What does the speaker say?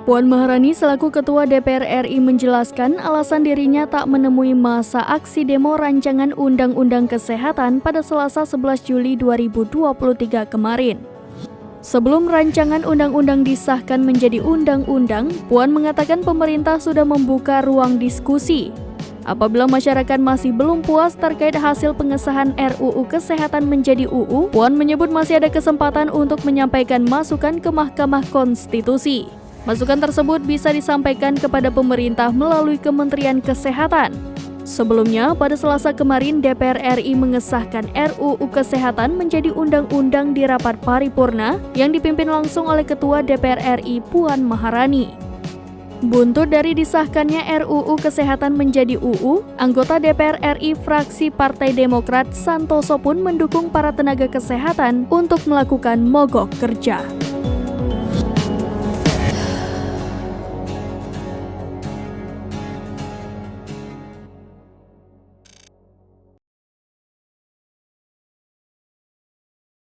Puan Maharani selaku Ketua DPR RI menjelaskan alasan dirinya tak menemui masa aksi demo rancangan Undang-Undang Kesehatan pada Selasa 11 Juli 2023 kemarin. Sebelum rancangan undang-undang disahkan menjadi undang-undang, Puan mengatakan pemerintah sudah membuka ruang diskusi. Apabila masyarakat masih belum puas terkait hasil pengesahan RUU Kesehatan menjadi UU, Puan menyebut masih ada kesempatan untuk menyampaikan masukan ke Mahkamah Konstitusi. Masukan tersebut bisa disampaikan kepada pemerintah melalui Kementerian Kesehatan. Sebelumnya, pada Selasa kemarin DPR RI mengesahkan RUU Kesehatan menjadi undang-undang di rapat paripurna yang dipimpin langsung oleh Ketua DPR RI Puan Maharani. Buntut dari disahkannya RUU Kesehatan menjadi UU, anggota DPR RI fraksi Partai Demokrat Santoso pun mendukung para tenaga kesehatan untuk melakukan mogok kerja.